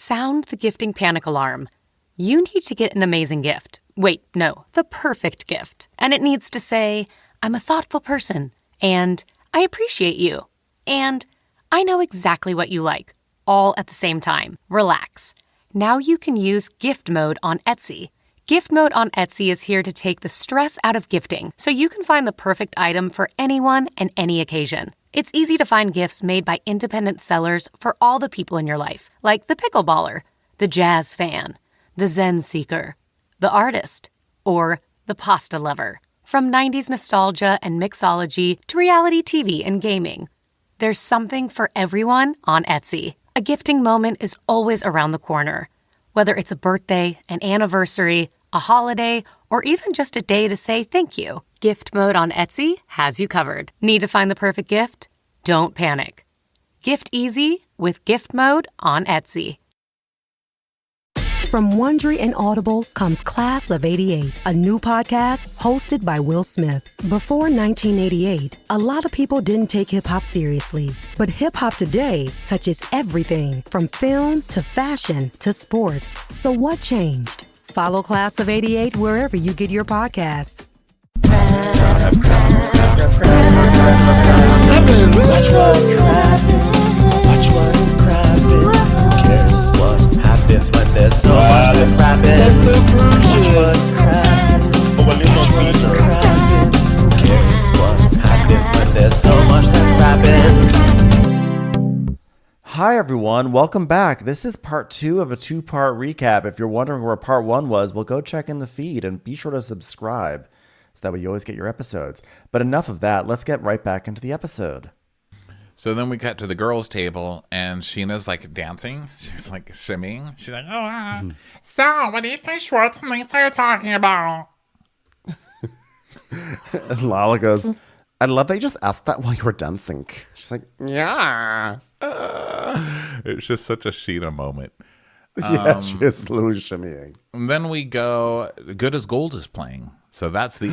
Sound the gifting panic alarm. You need to get an amazing gift. Wait, no, the perfect gift. And it needs to say, I'm a thoughtful person, and I appreciate you, and I know exactly what you like, all at the same time. Relax. Now you can use gift mode on Etsy. Gift mode on Etsy is here to take the stress out of gifting, so you can find the perfect item for anyone and any occasion. It's easy to find gifts made by independent sellers for all the people in your life, like the pickleballer, the jazz fan, the Zen seeker, the artist, or the pasta lover. From 90s nostalgia and mixology to reality TV and gaming, there's something for everyone on Etsy. A gifting moment is always around the corner. Whether it's a birthday, an anniversary, a holiday, or even just a day to say thank you, Gift Mode on Etsy has you covered. Need to find the perfect gift? Don't panic. Gift easy with Gift Mode on Etsy. From Wondery and Audible comes Class of 88, a new podcast hosted by Will Smith. Before 1988, a lot of people didn't take hip-hop seriously. But hip-hop today touches everything from film to fashion to sports. So what changed? Follow Class of 88 wherever you get your podcasts. When there's so much that happens. Watch what happens. Watch what happens. Who cares what happens when there's so much that happens? Hi everyone, welcome back. This is part 2 of a 2-part recap. If you're wondering where part 1 was, well, go check in the feed and be sure to subscribe so that way you always get your episodes. But enough of that, let's get right back into the episode. So then we cut to the girls' table, and Sheena's like dancing. She's like shimmying. She's like, so what do you think Schwartz and Lisa are talking about? And Lala goes, I love that you just asked that while you were dancing. She's like, yeah. It's just such a Sheena moment. Yeah, she is literally shimmying. And then we go, Good as Gold is playing. So that's the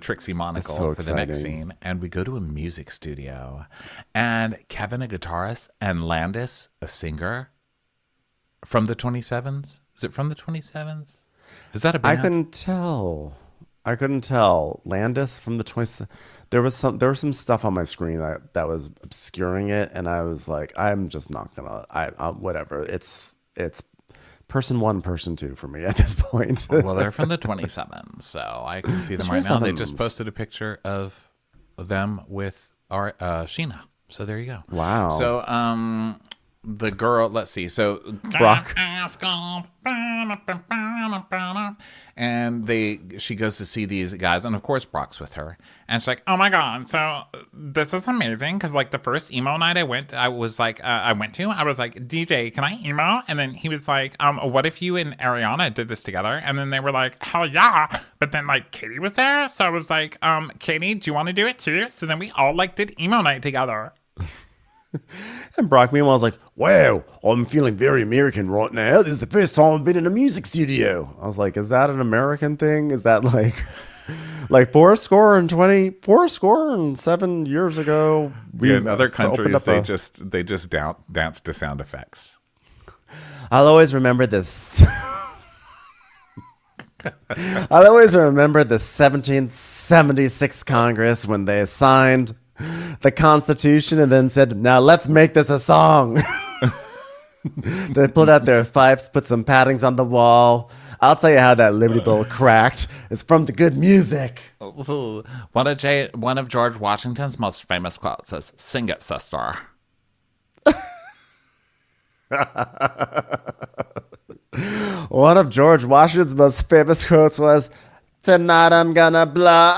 Trixie monocle so for the next scene. And we go to a music studio. And Kevin, a guitarist, and Landis, a singer from the 27s. Is it from the 27s? Is that a band? I couldn't tell. Landis from the 27s. There was some stuff on my screen that was obscuring it. And I was like, I'm just not going to, whatever. It's person 1, person 2 for me at this point. Well, they're from the 27s, so I can see them right now. They just posted a picture of them with our Sheena. So there you go. Wow. So the girl, let's see. So Brock. And she goes to see these guys, and of course Brock's with her. And she's like, oh my God, so this is amazing. Because like the first emo night I went to, I was like, DJ, can I emo? And then he was like, what if you and Ariana did this together? And then they were like, hell yeah. But then like Katie was there. So I was like, Katie, do you want to do it too? So then we all like did emo night together. And Brock, meanwhile, was like, wow, I'm feeling very American right now. This is the first time I've been in a music studio. I was like, is that an American thing? Is that like 407 years ago? In other countries, they just dance to sound effects. I'll always remember this. I'll always remember the 1776 Congress when they signed the Constitution and then said, now let's make this a song. They pulled out their pipes, put some paddings on the wall. I'll tell you how that Liberty Bell cracked. It's from the good music. One of George Washington's most famous quotes is, sing it, sister. One of George Washington's most famous quotes was, tonight I'm gonna blow.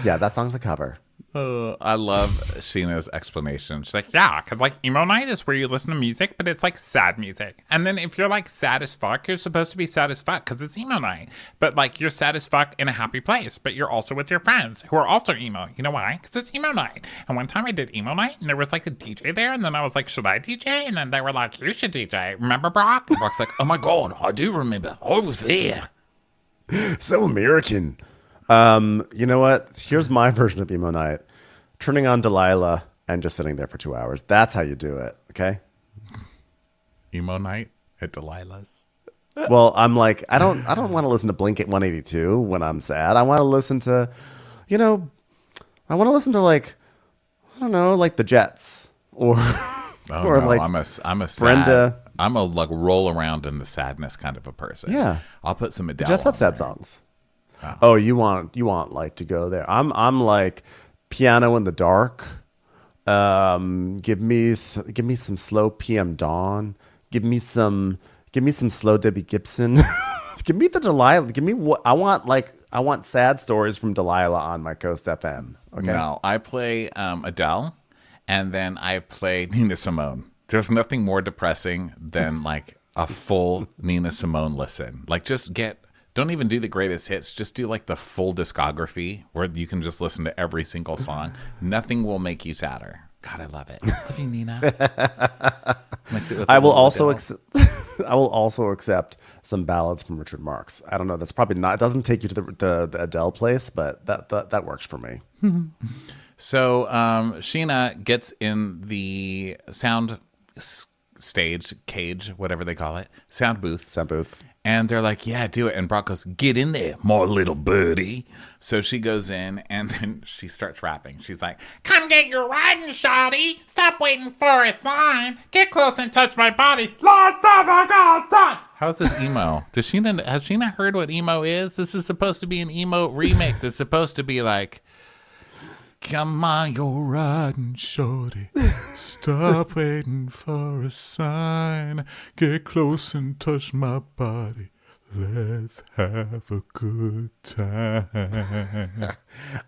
Yeah, that song's a cover. I love Sheena's explanation. She's like, yeah, because like emo night is where you listen to music, but it's like sad music. And then if you're like sad as fuck, you're supposed to be sad as fuck because it's emo night. But like you're sad as fuck in a happy place, but you're also with your friends who are also emo. You know why? Because it's emo night. And one time I did emo night and there was like a DJ there. And then I was like, should I DJ? And then they were like, you should DJ. Remember Brock? And Brock's like, oh my God, I do remember. I was there. So American. You know what? Here's my version of emo night. Turning on Delilah and just sitting there for 2 hours. That's how you do it. Okay. Emo night at Delilah's. Well, I'm like, I don't want to listen to Blink at 182 when I'm sad. I want to listen to, I want to listen to like, I don't know, like the Jets or or no, like I'm a sad, Brenda. I'm a like roll around in the sadness kind of a person. Yeah. I'll put some Adele. The Jets have on sad there. songs. Oh, you want like to go there? I'm like piano in the dark. Give me some slow PM Dawn. Give me some slow Debbie Gibson. Give me the Delilah. Give me what I want. Like I want sad stories from Delilah on my Coast FM. Okay. No, I play Adele, and then I play Nina Simone. There's nothing more depressing than like a full Nina Simone listen. Like don't even do the greatest hits. Just do like the full discography where you can just listen to every single song. Nothing will make you sadder. God, I love it. Love you, Nina. I will also accept some ballads from Richard Marx. I don't know. That's probably not. It doesn't take you to the Adele place, but that works for me. So Sheena gets in the sound stage, cage, whatever they call it, sound booth. And they're like, yeah, do it. And Brock goes, get in there, my little birdie. So she goes in and then she starts rapping. She's like, come get your riding, shawty. Stop waiting for a sign. Get close and touch my body. Lots of a god time. How's this emo? Has Sheena heard what emo is? This is supposed to be an emo remix. It's supposed to be like, come on, you're riding, shorty. Stop waiting for a sign. Get close and touch my body. Let's have a good time.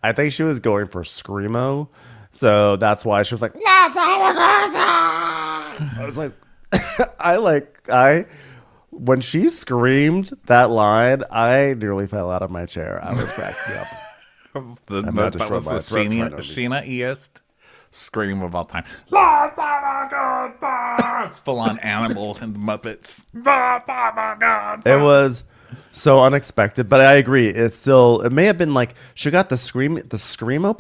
I think she was going for screamo, so that's why she was like, let's have a good time. I was like, when she screamed that line, I nearly fell out of my chair. I was cracking up. That was the Sheena-iest scream of all time. Let's have a good time. It's full on Animal and the Muppets. Let's have a good time. It was so unexpected, but I agree. It may have been like she got the screamo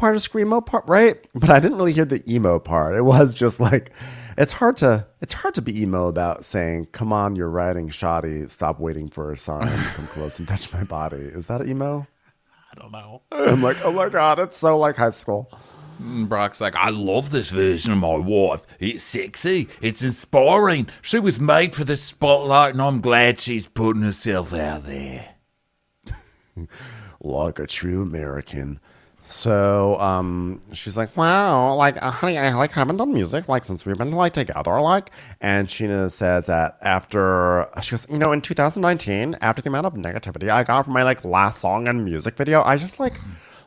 part, right? But I didn't really hear the emo part. It was just like it's hard to be emo about saying, "Come on, you're riding shoddy. Stop waiting for a sign. Come close and touch my body." Is that emo? I don't know. I'm like, oh my God, it's so like high school. Brock's like, I love this version of my wife. It's sexy. It's inspiring. She was made for the spotlight, and I'm glad she's putting herself out there. Like a true American. So she's like, wow, like, honey, I like haven't done music like since we've been like together, like. And Sheena says that she goes, in 2019, after the amount of negativity I got from my like last song and music video, I just like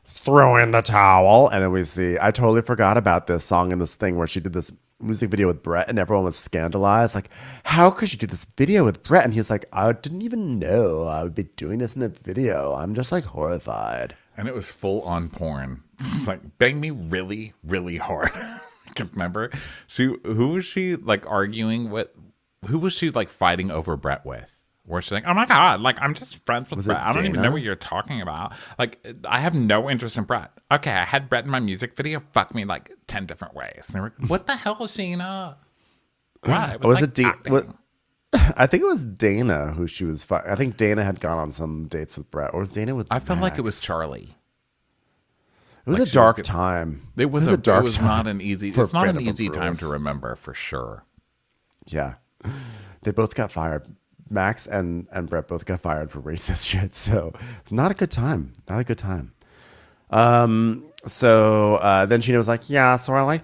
throw in the towel. And then we see, I totally forgot about this song and this thing where she did this music video with Brett and everyone was scandalized. Like, how could you do this video with Brett? And he's like, I didn't even know I would be doing this in the video. I'm just like horrified. And it was full on porn. It's like, bang me really, really hard. Because remember, who was she like arguing with? Who was she like fighting over Brett with? Where she's like, oh my God, like I'm just friends with Brett. I don't even know what you're talking about. Like, I have no interest in Brett. Okay, I had Brett in my music video. Fuck me like 10 different ways. And they were, what the hell, Sheena? Why? Was it I think it was Dana who she was I think Dana had gone on some dates with Brett. Or was Dana with I felt Max? like it was Charlie. It was a dark time. It was a dark It was time not an easy. It's not an easy time Rules. to remember for sure. Yeah, they both got fired. Max and Brett both got fired for racist shit. So it's not a good time. Not a good time. So then Sheena was like, yeah, so I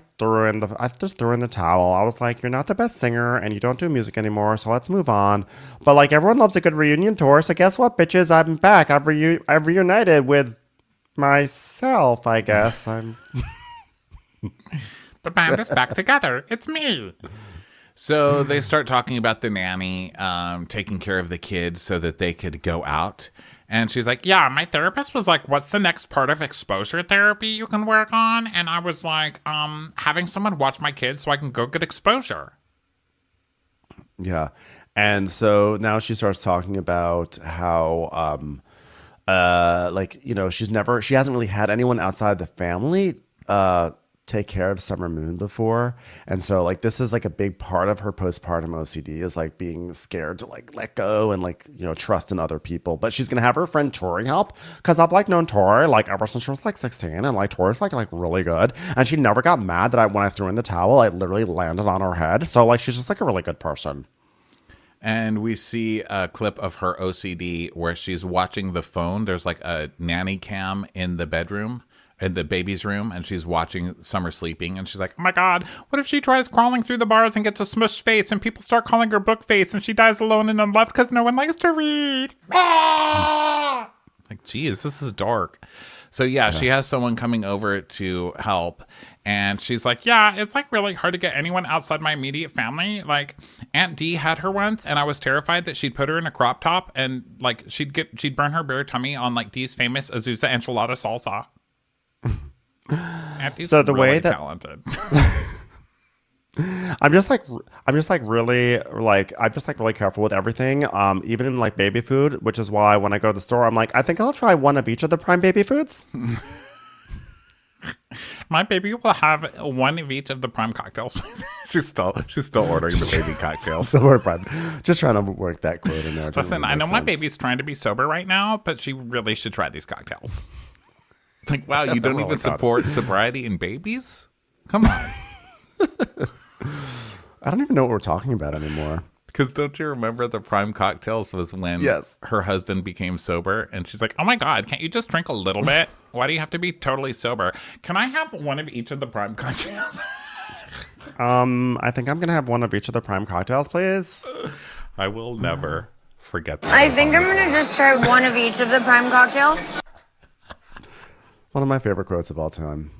just threw in the towel. I was like, you're not the best singer and you don't do music anymore, so let's move on. But like everyone loves a good reunion tour, so guess what, bitches? I'm back. I've reunited with myself, I guess. I'm The band is back together. It's me. So they start talking about the nanny taking care of the kids so that they could go out. And she's like, yeah, my therapist was like, what's the next part of exposure therapy you can work on? And I was like, having someone watch my kids so I can go get exposure. Yeah. And so now she starts talking about how, she hasn't really had anyone outside the family take care of Summer Moon before. And so like this is like a big part of her postpartum OCD is like being scared to like let go and like, you know, trust in other people. But she's going to have her friend Tori help because I've like known Tori like ever since she was like 16 and like Tori's like really good. And she never got mad that when I threw in the towel, I literally landed on her head. So like she's just like a really good person. And we see a clip of her OCD where she's watching the phone. There's like a nanny cam in the bedroom, in the baby's room, and she's watching Summer sleeping. And she's like, oh my God, what if she tries crawling through the bars and gets a smushed face and people start calling her book face and she dies alone and unloved because no one likes to read? Ah! Like, geez, this is dark. So yeah, she has someone coming over to help. And she's like, yeah, it's like really hard to get anyone outside my immediate family. Like Aunt Dee had her once and I was terrified that she'd put her in a crop top and like she'd burn her bare tummy on like Dee's famous Azusa enchilada salsa. Aunt Dee's So the really way that talented. I'm just really careful with everything. Even in like baby food, which is why when I go to the store, I'm like, I think I'll try one of each of the Prime baby foods. My baby will have one of each of the Prime cocktails. she's still ordering the baby cocktails. So we're Prime. Just trying to work that quote in there. Listen, I know my baby's trying to be sober right now, but she really should try these cocktails. Like, wow, you don't even support sobriety in babies? Come on. I don't even know what we're talking about anymore. Because don't you remember the Prime cocktails was when her husband became sober and she's like, oh my God, can't you just drink a little bit? Why do you have to be totally sober? Can I have one of each of the Prime cocktails? I think I'm going to have one of each of the Prime cocktails, please. I will never forget that. I think I'm going to just try one of each of the Prime cocktails. One of my favorite quotes of all time.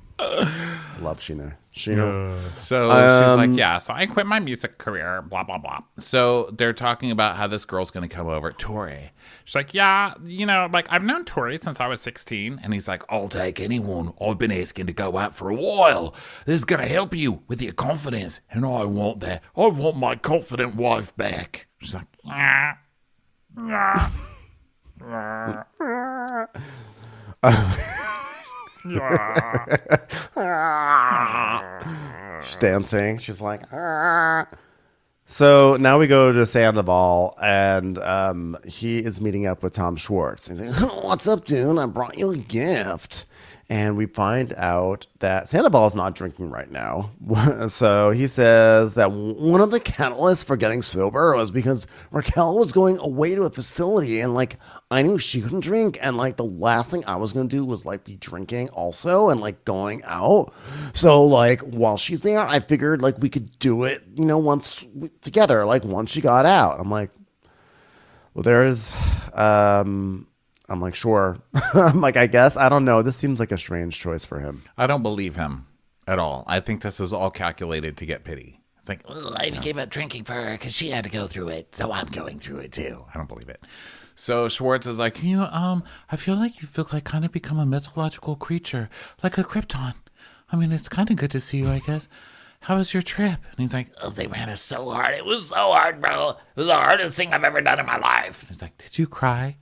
Love Sheena. So she's like, yeah, so I quit my music career, blah, blah, blah. So they're talking about how this girl's going to come over, Tori. She's like, yeah, you know, like I've known Tori since I was 16. And he's like, I'll take anyone. I've been asking to go out for a while. This is going to help you with your confidence. And I want that. I want my confident wife back. She's like, yeah. She's dancing. She's like, So now we go to Sandoval, and he is meeting up with Tom Schwartz. And he's like, oh, what's up, dude? I brought you a gift. And we find out that Sandoval is not drinking right now. So he says that one of the catalysts for getting sober was because Raquel was going away to a facility and like I knew she couldn't drink. And like the last thing I was going to do was like be drinking also and like going out. So like while she's there, I figured like we could do it, you know, together, like once she got out. I'm like, well, there is, I'm like, sure. I'm like, I guess. I don't know. This seems like a strange choice for him. I don't believe him at all. I think this is all calculated to get pity. It's like, well, I gave up drinking for her because she had to go through it, so I'm going through it too. I don't believe it. So Schwartz is like, you know, I feel like you've like kind of become a mythological creature, like a Krypton. I mean, it's kind of good to see you, I guess. How was your trip? And he's like, oh, they ran us so hard. It was so hard, bro. It was the hardest thing I've ever done in my life. He's like, did you cry?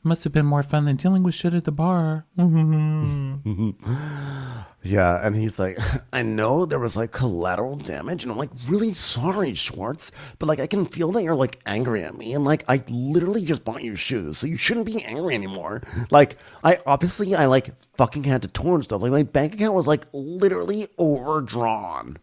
Must have been more fun than dealing with shit at the bar. Yeah, and he's like, I know there was like collateral damage, and I'm like, really sorry, Schwartz, but like I can feel that you're like angry at me, and like I literally just bought you shoes, so you shouldn't be angry anymore. Like I like fucking had to tour and stuff. Like my bank account was like literally overdrawn.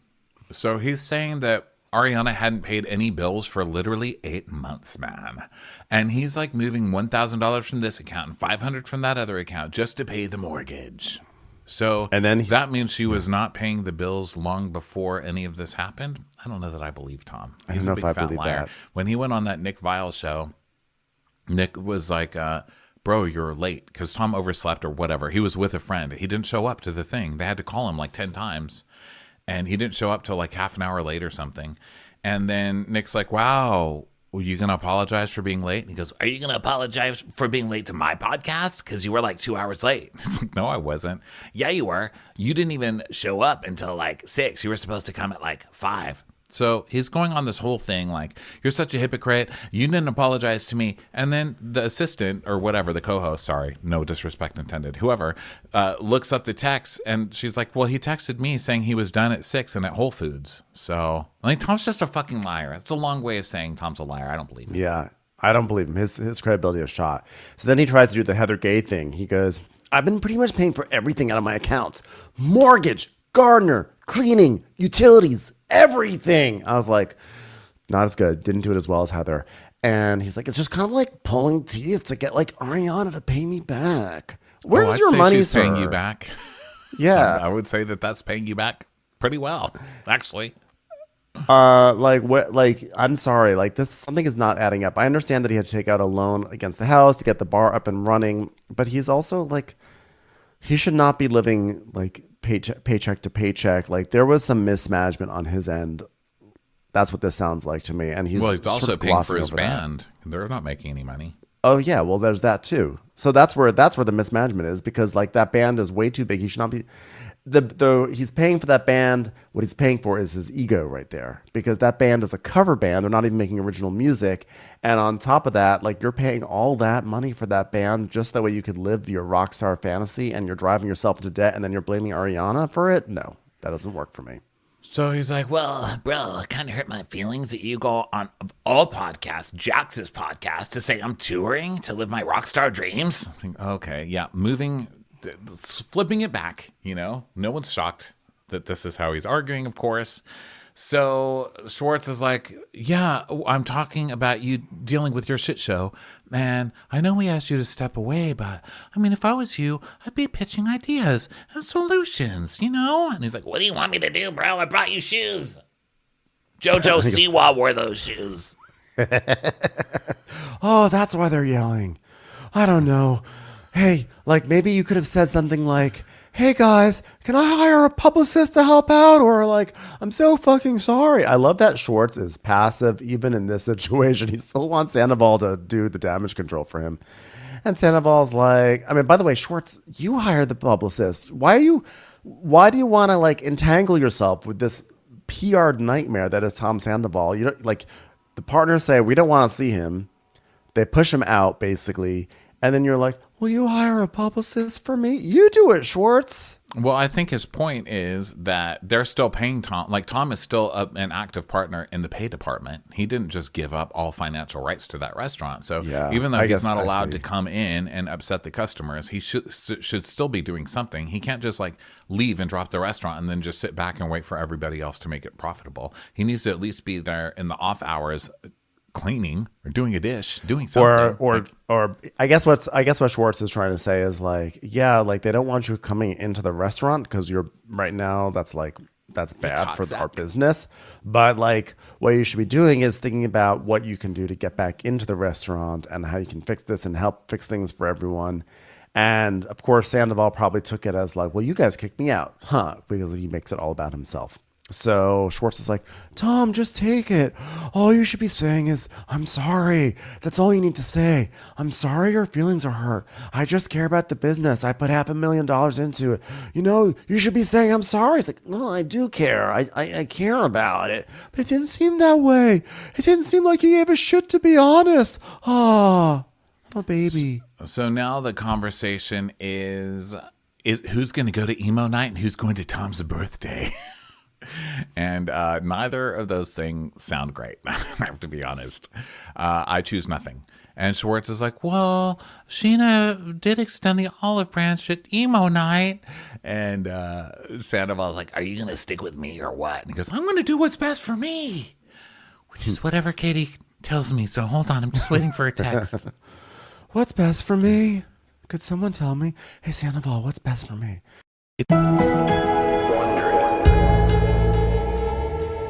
So he's saying that Ariana hadn't paid any bills for literally 8 months, man. And he's like moving $1,000 from this account and $500 from that other account just to pay the mortgage. So and then that means she was not paying the bills long before any of this happened. I don't know that I believe Tom. He's a big fat liar. When he went on that Nick Viall show, Nick was like, bro, you're late because Tom overslept or whatever. He was with a friend. He didn't show up to the thing. They had to call him like 10 times. And he didn't show up till like half an hour late or something. And then Nick's like, wow, were you going to apologize for being late? And he goes, are you going to apologize for being late to my podcast? Because you were like 2 hours late. It's like, no, I wasn't. Yeah, you were. You didn't even show up until like 6. You were supposed to come at like 5. So he's going on this whole thing like, you're such a hypocrite. You didn't apologize to me. And then the assistant or whatever, the co-host, sorry, no disrespect intended, whoever, looks up the text and she's like, well, he texted me saying he was done at 6 and at Whole Foods. So I mean, Tom's just a fucking liar. It's a long way of saying Tom's a liar. I don't believe him. Yeah, I don't believe him. His credibility is shot. So then he tries to do the Heather Gay thing. He goes, I've been pretty much paying for everything out of my accounts. Mortgage, gardener, cleaning, utilities, everything. I was like, not as good. Didn't do it as well as Heather. And he's like, it's just kind of like pulling teeth to get like Ariana to pay me back. Where's your money, she's sir? paying you back. Yeah. I would say that that's paying you back pretty well, actually. Like what? Like, I'm sorry. Like this, something is not adding up. I understand that he had to take out a loan against the house to get the bar up and running, but he's also like, he should not be living like paycheck to paycheck. Like there was some mismanagement on his end. That's what this sounds like to me. And he's also sort of paying for glossing his over that. band. They're not making any money. Oh yeah, well there's that too. So that's where the mismanagement is, because like that band is way too big. He should not be. He's paying for that band. What he's paying for is his ego right there, because that band is a cover band. They're not even making original music. And on top of that, like you're paying all that money for that band just that way you could live your rock star fantasy, and you're driving yourself into debt, and then you're blaming Ariana for it. No, that doesn't work for me. So he's like, Well, bro, it kind of hurt my feelings that you go on of all podcasts, Jax's podcast, to say I'm touring to live my rock star dreams. okay, yeah, flipping it back, no one's shocked that this is how he's arguing, of course. So Schwartz is like, yeah, I'm talking about you dealing with your shit show. Man, I know we asked you to step away, but I mean, if I was you, I'd be pitching ideas and solutions, And he's like, What do you want me to do, bro? I brought you shoes. JoJo Siwa wore those shoes. Oh, that's why they're yelling. I don't know. Hey, like maybe you could have said something like, hey guys, can I hire a publicist to help out? Or like, I'm so fucking sorry. I love that Schwartz is passive even in this situation. He still wants Sandoval to do the damage control for him. And Sandoval's like, I mean, by the way, Schwartz, you hired the publicist. Why do you want to like entangle yourself with this PR nightmare that is Tom Sandoval? You know, like the partners say, we don't want to see him. They push him out basically. And then you're like, will you hire a publicist for me? You do it, Schwartz. well, I think his point is that they're still paying Tom. Like Tom is still an active partner in the pay department. He didn't just give up all financial rights to that restaurant. So Yeah, even though I he's guess not I allowed see. to come in and upset the customers, he should still be doing something. He can't just like leave and drop the restaurant and then just sit back and wait for everybody else to make it profitable. He needs to at least be there in the off hours, cleaning or doing a dish, doing something. Or I guess what Schwartz is trying to say is like, yeah, like they don't want you coming into the restaurant because you're right now. That's bad for our business. But like what you should be doing is thinking about what you can do to get back into the restaurant and how you can fix this and help fix things for everyone. And of course, Sandoval probably took it as like, well, you guys kicked me out, huh? Because he makes it all about himself. So Schwartz is like, Tom, just take it. All you should be saying is, I'm sorry. That's all you need to say. I'm sorry your feelings are hurt. I just care about the business. I put $500,000 into it. You should be saying, I'm sorry. It's like, no, I do care. I care about it. But it didn't seem that way. It didn't seem like you gave a shit, to be honest. Ah, I'm a baby. So now the conversation is who's going to go to emo night and who's going to Tom's birthday. And neither of those things sound great. I have to be honest. I choose nothing. And Schwartz is like, well, Sheena did extend the olive branch at emo night. And Sandoval's like, Are you going to stick with me or what? he goes, I'm going to do what's best for me, which is whatever Katie tells me. So hold on, I'm just waiting for a text. What's best for me? Could someone tell me? Hey, Sandoval, what's best for me?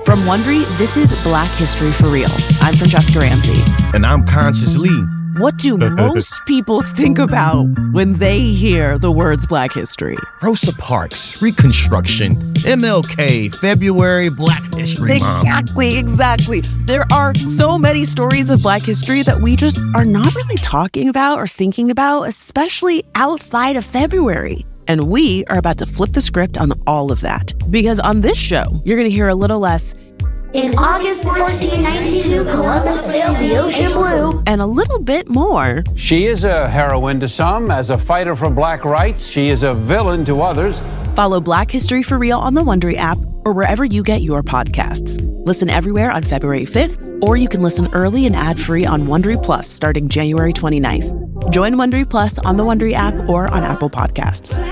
From Wondery, this is Black History for Real. I'm Francesca Ramsey. And I'm Conscious Lee. What do most people think about when they hear the words Black History? Rosa Parks, Reconstruction, MLK, February, Black History Month. Exactly. There are so many stories of Black history that we just are not really talking about or thinking about, especially outside of February. And we are about to flip the script on all of that. Because on this show, you're going to hear a little less In August 1492, Columbus sailed the ocean blue. And a little bit more. She is a heroine to some. As a fighter for black rights, she is a villain to others. Follow Black History for Real on the Wondery app or wherever you get your podcasts. Listen everywhere on February 5th, or you can listen early and ad-free on Wondery Plus starting January 29th. Join Wondery Plus on the Wondery app or on Apple Podcasts.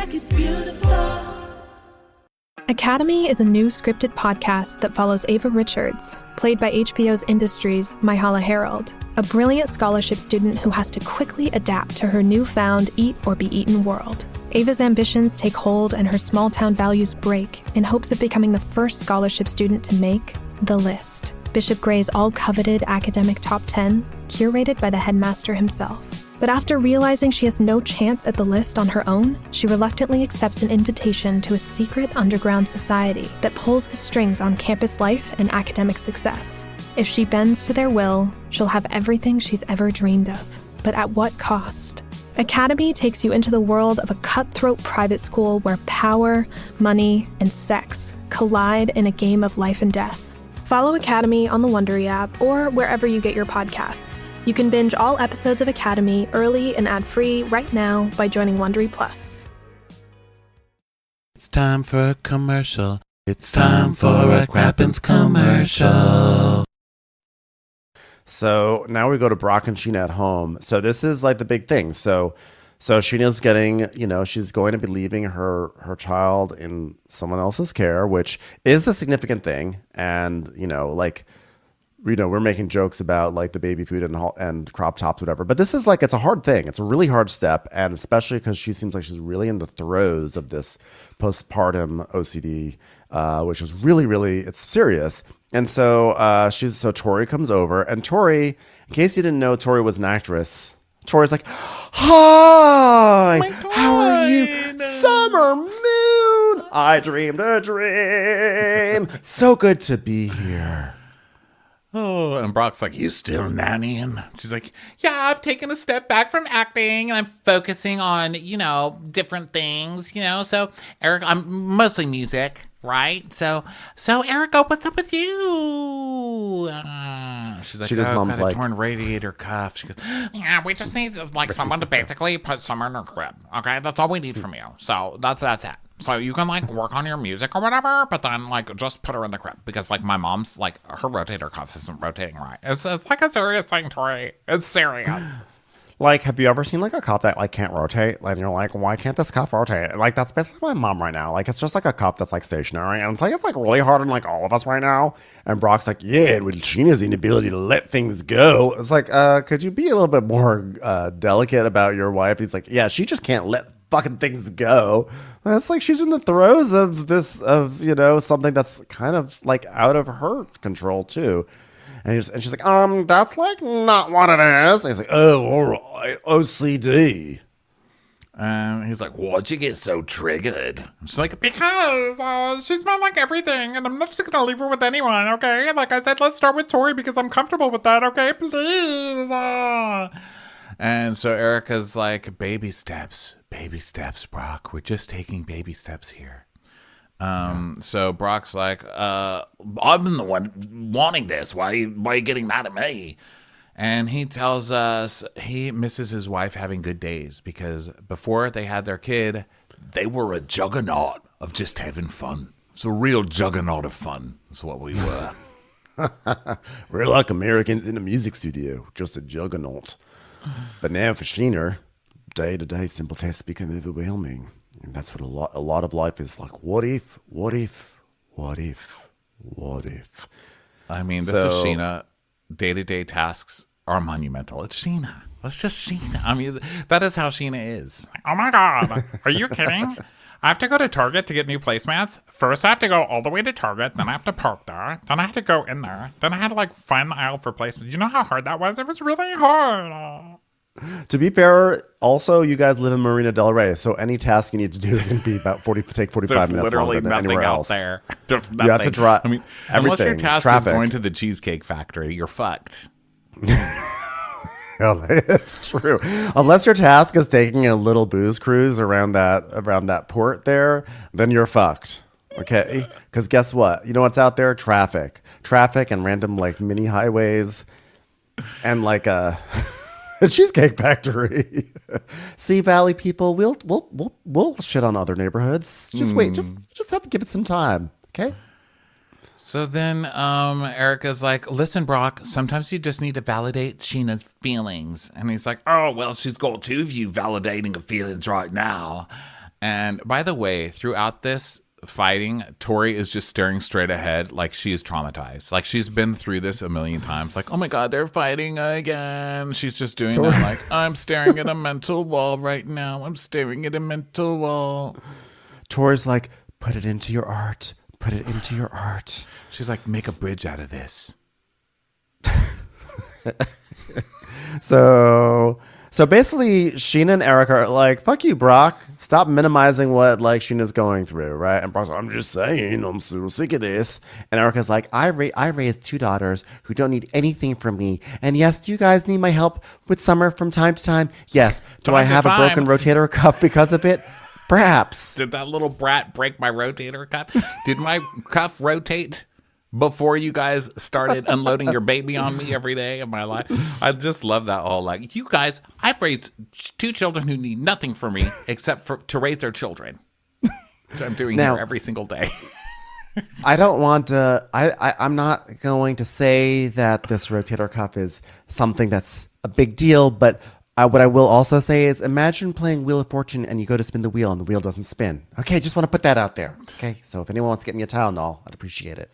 Academy is a new scripted podcast that follows Ava Richards, played by HBO's Industries' Myha'la Herald, a brilliant scholarship student who has to quickly adapt to her newfound eat-or-be-eaten world. Ava's ambitions take hold and her small-town values break in hopes of becoming the first scholarship student to make the list. Bishop Gray's all-coveted academic top 10, curated by the headmaster himself. But after realizing she has no chance at the list on her own, she reluctantly accepts an invitation to a secret underground society that pulls the strings on campus life and academic success. If she bends to their will, she'll have everything she's ever dreamed of. But at what cost? Academy takes you into the world of a cutthroat private school where power, money, and sex collide in a game of life and death. Follow Academy on the Wondery app or wherever you get your podcasts. You can binge all episodes of Academy early and ad-free right now by joining Wondery Plus. It's time for a commercial. It's time for a Crappins commercial. So now we go to Brock and Sheena at home. So this is like the big thing. So Sheena's getting, she's going to be leaving her child in someone else's care, which is a significant thing. And, we're making jokes about like the baby food and crop tops, whatever. But this is it's a hard thing. It's a really hard step. And especially because she seems like she's really in the throes of this postpartum OCD, which is really, really, it's serious. And so Tori comes over, and Tori, in case you didn't know, Tori was an actress. Tori's like, hi, how are you? Summer moon, I dreamed a dream. So good to be here. Oh, and Brock's like, you still nannying? She's like, yeah, I've taken a step back from acting and I'm focusing on, different things, So, Eric, I'm mostly music, right? So, Erica, what's up with you? She's like, mom's got a torn radiator cuff. She goes, yeah, we just need someone to basically put Summer in her crib. Okay, that's all we need from you. So that's it. So you can work on your music or whatever, but then just put her in the crib because my mom's her rotator cuff isn't rotating right. It's like a serious thing, Tori. It's serious. Have you ever seen a cuff that can't rotate? And you're like, why can't this cuff rotate? That's basically my mom right now. It's just a cuff that's stationary, and it's really hard on all of us right now. And Brock's like, yeah, with Sheena's inability to let things go. It's could you be a little bit more delicate about your wife? He's like, yeah, she just can't let fucking things go. That's she's in the throes of this, something that's kind of out of her control too. And she's like, that's not what it is. And he's like, oh, all right, OCD. And he's like, why'd you get so triggered? She's like, because she's not everything, and I'm not just gonna leave her with anyone, okay? Like I said, let's start with Tori because I'm comfortable with that, okay? Please. And so Erica's like, baby steps, Brock. We're just taking baby steps here. So Brock's like, I've been the one wanting this. Why are you getting mad at me? And he tells us he misses his wife having good days because before they had their kid, they were a juggernaut of just having fun. It's a real juggernaut of fun. That's what we were. We're like Americans in a music studio, just a juggernaut. But now for Sheena, day-to-day simple tasks become overwhelming. And that's what a lot of life is like. What if? I mean, this is Sheena. Day-to-day tasks are monumental. It's Sheena. That's just Sheena. I mean, that is how Sheena is. Oh my God. Are you kidding? I have to go to Target to get new placemats. First, I have to go all the way to Target. Then I have to park there. Then I have to go in there. Then I had to find the aisle for placemats. You know how hard that was? It was really hard. To be fair, also, you guys live in Marina Del Rey, so any task you need to do is going to be about 45 There's minutes longer than anywhere else. There. There's nothing. You have to drive. I mean, unless your task is going to the Cheesecake Factory, you're fucked. It's true. Unless your task is taking a little booze cruise around that port there, then you're fucked. Okay? Because guess what? You know what's out there? Traffic. Traffic and random like mini highways and like a cheesecake factory. Sea Valley people, we'll shit on other neighborhoods. Just wait. Just have to give it some time. Okay? So then Erica's like, listen, Brock, sometimes you just need to validate Sheena's feelings. And he's like, oh, well, she's got two of you validating her feelings right now. And by the way, throughout this fighting, Tori is just staring straight ahead like she is traumatized. Like she's been through this a million times. Like, oh my God, they're fighting again. She's just doing that like, I'm staring at a mental wall right now. I'm staring at a mental wall. Tori's like, put it into your art. Put it into your art. She's like, make a bridge out of this. So basically, Sheena and Erica are like, fuck you, Brock. Stop minimizing what like Sheena's going through, right? And Brock's like, I'm just saying, I'm so sick of this. And Erica's like, I raised two daughters who don't need anything from me. And yes, do you guys need my help with Summer from time to time? Yes. Do I have a broken rotator cuff because of it? Perhaps. Did that little brat break my rotator cuff? Did my cuff rotate before you guys started unloading your baby on me every day of my life? I just love that all. Like, you guys, I've raised two children who need nothing from me except to raise their children. Which I'm doing here every single day. I don't want to, I'm not going to say that this rotator cuff is something that's a big deal, but what I will also say is imagine playing Wheel of Fortune and you go to spin the wheel and the wheel doesn't spin. Okay, just want to put that out there. Okay, so if anyone wants to get me a Tylenol, I'd appreciate it.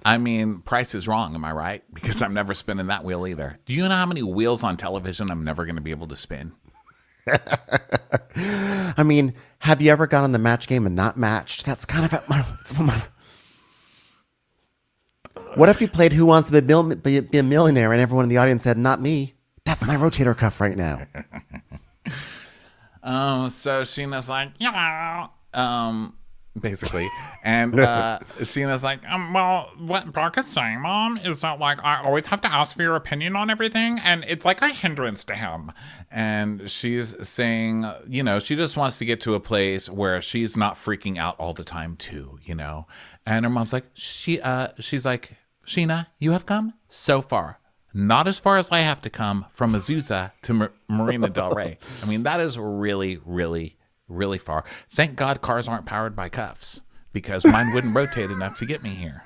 I mean, price is wrong, am I right? Because I'm never spinning that wheel either. Do you know how many wheels on television I'm never going to be able to spin? I mean, have you ever gone on the match game and not matched? That's kind of What if you played Who Wants to be a Millionaire and everyone in the audience said, not me? That's my rotator cuff right now. So Sheena's like, yeah, basically. And Sheena's like, well, what Brock is saying, Mom, is that like I always have to ask for your opinion on everything, and it's like a hindrance to him. And she's saying, you know, she just wants to get to a place where she's not freaking out all the time too, you know. And her mom's like, she's like, Sheena, you have come so far. Not as far as I have to come from Azusa to Marina Del Rey. I mean, that is really, really, really far. Thank God cars aren't powered by cuffs because mine wouldn't rotate enough to get me here.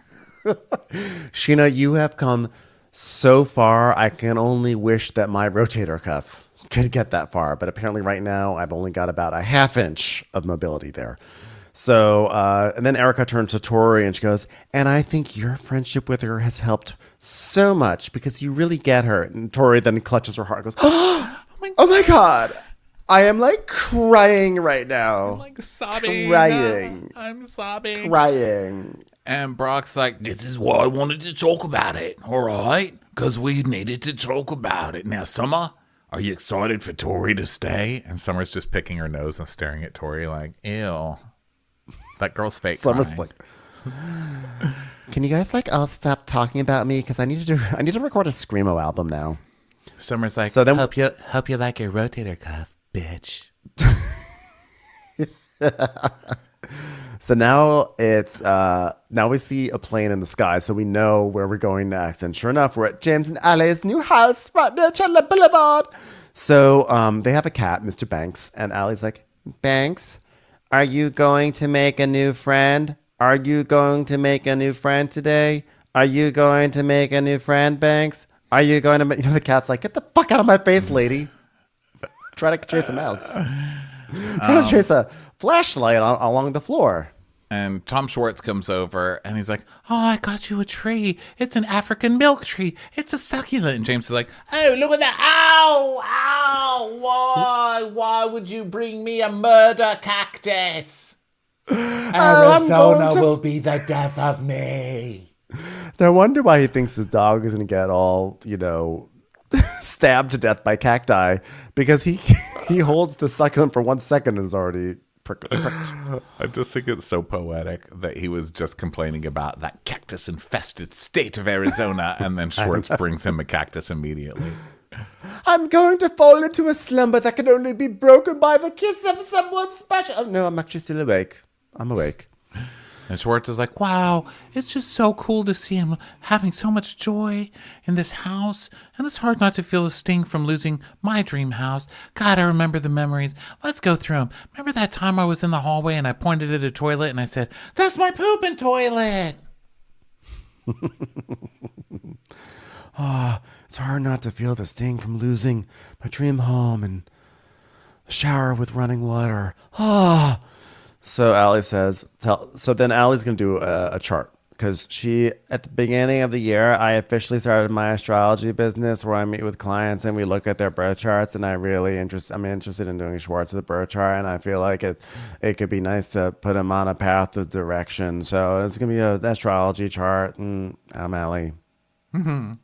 Sheena, you have come so far. I can only wish that my rotator cuff could get that far. But apparently right now I've only got about a half inch of mobility there. So, and then Erica turns to Tori and she goes, and I think your friendship with her has helped so much because you really get her. And Tori then clutches her heart and goes, oh my God. I am like crying right now. I'm like sobbing. Crying. I'm sobbing. Crying. And Brock's like, This is why I wanted to talk about it, all right? Because we needed to talk about it. Now, Summer, are you excited for Tori to stay? and Summer's just picking her nose and staring at Tori like, ew. That girl's fake. Summer's like, can you guys like all stop talking about me? Because I need to record a Screamo album now. Summer's like, so then, hope you like your rotator cuff, bitch. So now it's now we see a plane in the sky, so we know where we're going next. And sure enough, we're at James and Allie's new house right near Chandler Boulevard. So they have a cat, Mr. Banks, and Allie's like, Banks, are you going to make a new friend? Are you going to make a new friend today? Are you going to make a new friend, Banks? Are you going to make... You know, the cat's like, get the fuck out of my face, lady. Try to chase a mouse. Try to chase a flashlight along the floor. And Tom Schwartz comes over and he's like, oh, I got you a tree. It's an African milk tree. It's a succulent. And James is like, oh, look at that. Ow, ow, why would you bring me a murder cactus? Arizona will be the death of me. No wonder why he thinks his dog is going to get all, you know, stabbed to death by cacti, because he holds the succulent for 1 second and is already pricked. I just think it's so poetic that he was just complaining about that cactus-infested state of Arizona, and then Schwartz brings him a cactus immediately. I'm going to fall into a slumber that can only be broken by the kiss of someone special. Oh, no, I'm actually still awake. I'm awake. And Schwartz is like, wow, it's just so cool to see him having so much joy in this house. And it's hard not to feel the sting from losing my dream house. God, I remember the memories. Let's go through them. Remember that time I was in the hallway and I pointed at a toilet and I said, that's my pooping toilet. It's hard not to feel the sting from losing my dream home and a shower with running water. So Allie says, so then Allie's going to do a chart because at the beginning of the year, I officially started my astrology business where I meet with clients and we look at their birth charts, and I'm interested in doing Schwartz's birth chart, and I feel like it could be nice to put him on a path of direction. So it's going to be an astrology chart, and I'm Allie. Mm-hmm.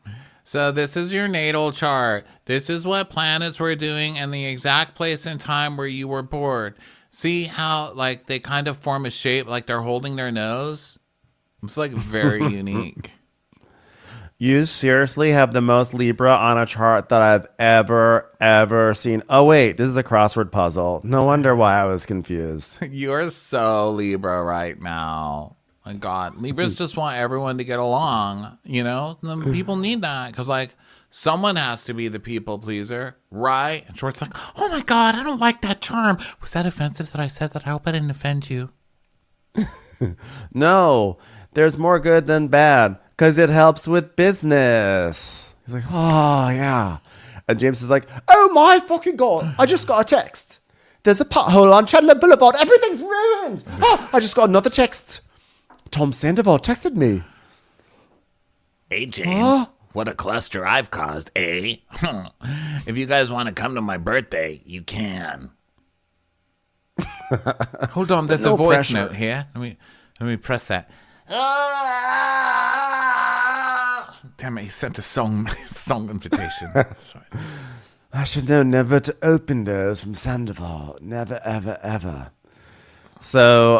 So this is your natal chart. This is what planets were doing and the exact place and time where you were born. See how like they kind of form a shape like they're holding their nose? It's like very unique. You seriously have the most Libra on a chart that I've ever seen. Oh, wait, this is a crossword puzzle. No wonder why I was confused. You're so Libra right now. My God, Libras just want everyone to get along, you know? The people need that because, like, someone has to be the people pleaser, right? And Short's like, oh, my God, I don't like that term. Was that offensive that I said that? I hope I didn't offend you. No, there's more good than bad because it helps with business. He's like, oh, yeah. And James is like, oh, my fucking God, I just got a text. There's a pothole on Chandler Boulevard. Everything's ruined. Oh, I just got another text. Tom Sandoval texted me. Hey, James, what a cluster I've caused, eh? If you guys want to come to my birthday, you can. Hold on, there's a voice note here. Let me press that. Damn it, he sent a song invitation. Sorry. I should know never to open those from Sandoval. Never, ever, ever. So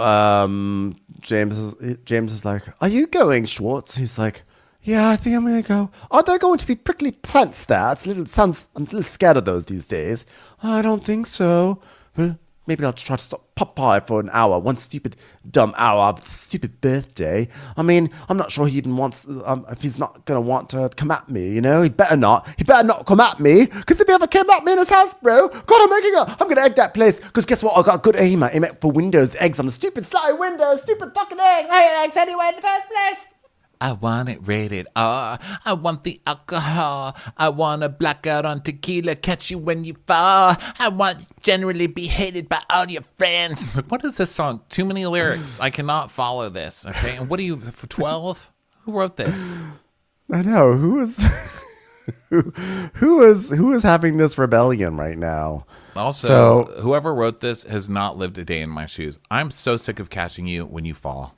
James is like, are you going, Schwartz? He's like, yeah, I think I'm going to go. Are there going to be prickly plants there? I'm a little scared of those these days. I don't think so. Well, maybe I'll try to stop Popeye for an hour. One stupid, dumb hour of the stupid birthday. I mean, I'm not sure he even wants, if he's not going to want to come at me, you know? He better not come at me. Because if he ever came at me in his house, bro, God, I'm going to egg that place. Because guess what? I got a good aim at it for windows. The eggs on the stupid slide windows. Stupid fucking eggs. I hate eggs anyway in the first place. I want it rated R. I want the alcohol. I want to black out on tequila, catch you when you fall. I want generally be hated by all your friends. What is this song? Too many lyrics. I cannot follow this. Okay, and what are you for 12? Who wrote this? I know who is having this rebellion right now. Also, whoever wrote this has not lived a day in my shoes. I'm so sick of catching you when you fall.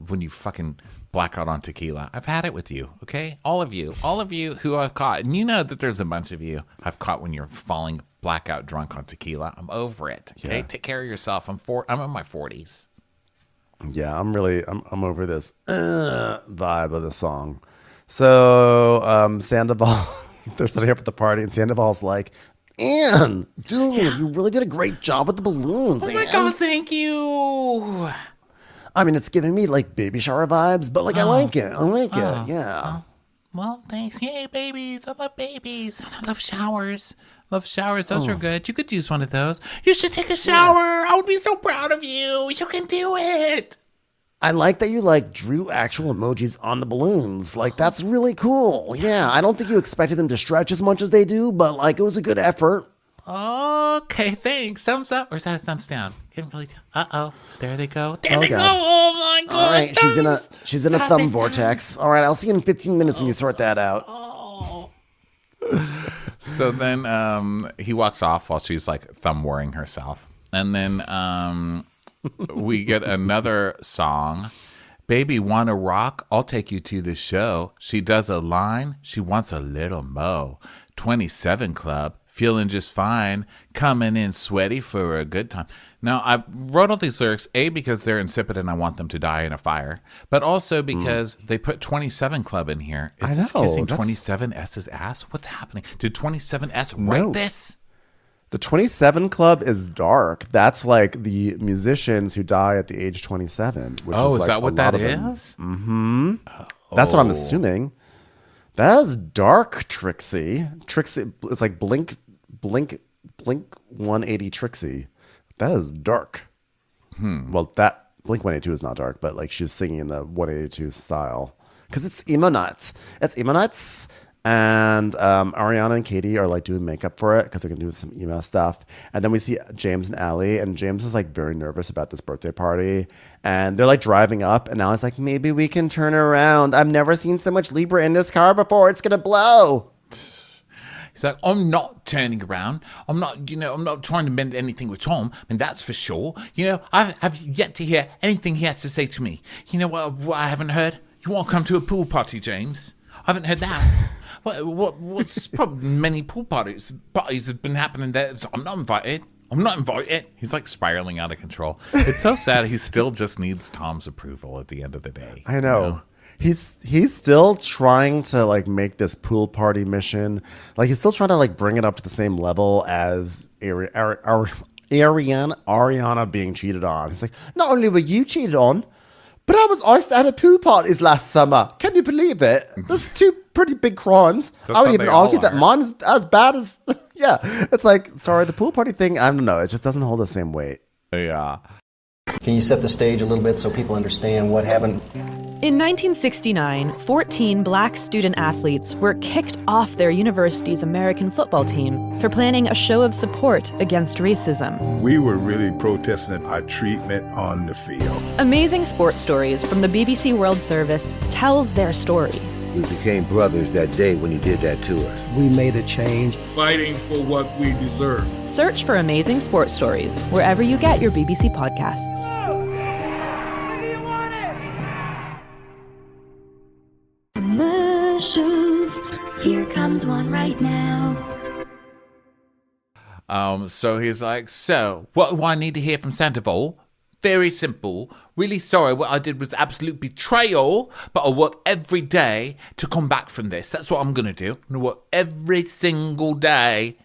When you fucking black out on tequila. I've had it with you, okay? All of you who I've caught. And you know that there's a bunch of you I've caught when you're falling blackout drunk on tequila. I'm over it, okay? Yeah. Take care of yourself. I'm in my 40s. Yeah, I'm over this vibe of the song. So Sandoval, they're sitting up at the party, and Sandoval's like, Anne, dude, you really did a great job with the balloons. Oh my God, thank you. I mean, it's giving me like baby shower vibes, but like I like it. Yeah. Well, thanks. Yay, babies. I love babies. I love showers. Those are good. You could use one of those. You should take a shower. I would be so proud of you. You can do it. I like that you like drew actual emojis on the balloons. Like, that's really cool. Yeah, I don't think you expected them to stretch as much as they do, but like it was a good effort. Okay, thanks. Thumbs up, or is that a thumbs down? Can't really tell. Uh-oh, there they go. There they go. Oh my God. All right, she's in a thumb vortex. All right, I'll see you in 15 minutes when you sort that out. Oh. So then he walks off while she's like thumb worrying herself, and then we get another song. Baby, wanna rock? I'll take you to the show. She does a line. She wants a little mo. 27 Club. Feeling just fine, coming in sweaty for a good time. Now, I wrote all these lyrics, A, because they're insipid and I want them to die in a fire, but also because they put 27 Club in here. Is this kissing 27S's ass? What's happening? Did 27S write this? The 27 Club is dark. That's like the musicians who die at the age 27. Which Oh, is like that what that is? Mm-hmm. That's what I'm assuming. That is dark, Trixie. Trixie, it's like Blink 180 Trixie. That is dark. Well, that Blink 182 is not dark, but like she's singing in the 182 style because it's emo nights. It's emo nights. And Ariana and Katie are like doing makeup for it because they're gonna do some emo stuff. And then we see James and Allie, and James is like very nervous about this birthday party. And they're like driving up, and Allie's like, maybe we can turn around. I've never seen so much Libra in this car before. It's gonna blow. He's like, I'm not turning around. I'm not trying to mend anything with Tom. I mean, that's for sure. I have yet to hear anything he has to say to me. You know what I haven't heard? You want to come to a pool party, James? I haven't heard that. What's probably many pool parties have been happening there. So I'm not invited. He's like spiraling out of control. It's so sad. He still just needs Tom's approval at the end of the day. I know. He's still trying to like make this pool party mission. Like he's still trying to like bring it up to the same level as Ariana being cheated on. He's like, not only were you cheated on, but I was iced at a pool parties last summer. Can you believe it? There's two pretty big crimes. I would even argue that mine is as bad as, yeah. It's like, sorry, the pool party thing, I don't know. It just doesn't hold the same weight. Yeah. Can you set the stage a little bit so people understand what happened? In 1969, 14 black student athletes were kicked off their university's American football team for planning a show of support against racism. We were really protesting our treatment on the field. Amazing Sports Stories from the BBC World Service tells their story. We became brothers that day when he did that to us. We made a change. Fighting for what we deserve. Search for Amazing Sports Stories wherever you get your BBC podcasts. Commercials. Here comes one right now. So he's like, so what do I need to hear from Sandoval? Very simple. Really sorry, what I did was absolute betrayal, but I'll work every day to come back from this. That's what I'm going to do. I'm going to work every single day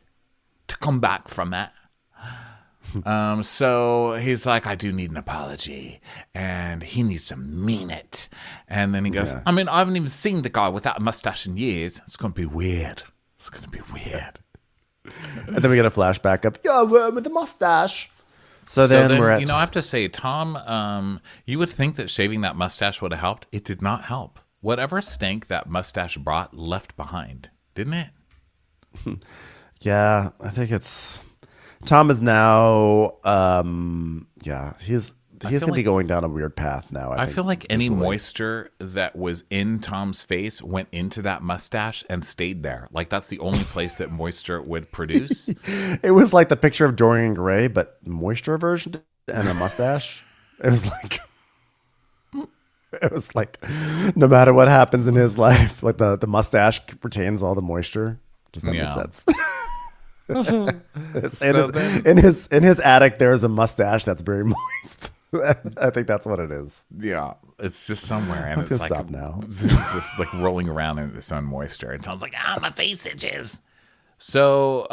to come back from it. So he's like, I do need an apology, and he needs to mean it. And then he goes, I mean, I haven't even seen the guy without a mustache in years. It's going to be weird. It's going to be weird. And then we get a flashback of, with the mustache. So then we're at... I have to say, Tom, you would think that shaving that mustache would have helped. It did not help. Whatever stink that mustache brought left behind, didn't it? Yeah, I think it's... Tom is now... he's going to be going down a weird path now. I feel like any moisture that was in Tom's face went into that mustache and stayed there. Like that's the only place that moisture would produce. It was like the picture of Dorian Gray, but moisture version and a mustache. It was like, no matter what happens in his life, like the mustache retains all the moisture. Does that make sense? In his attic, there's a mustache that's very moist. I think that's what it is. Yeah, it's just somewhere, and I'm it's like stop now. It's just like rolling around in its own moisture. And Tom's like, my face itches. So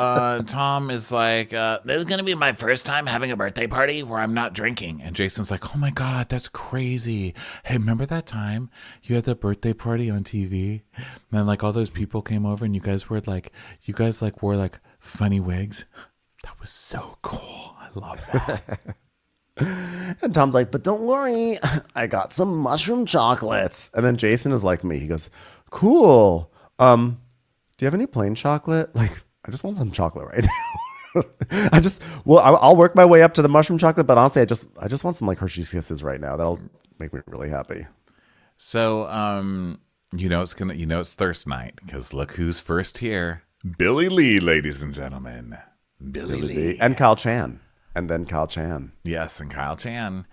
Tom is like, this is gonna be my first time having a birthday party where I'm not drinking. And Jason's like, oh my God, that's crazy. Hey, remember that time you had the birthday party on TV? And then like all those people came over and you guys wore like funny wigs. That was so cool. I love that. And Tom's like, but don't worry, I got some mushroom chocolates. And then Jason is like me. He goes, cool. Do you have any plain chocolate? Like, I just want some chocolate right now. I'll work my way up to the mushroom chocolate, but honestly, I just want some like Hershey's Kisses right now. That'll make me really happy. So, it's thirst night because look who's first here. Billy Lee, ladies and gentlemen. Billy Lee. And Kyle Chan. And then Kyle Chan. Yes, and Kyle Chan.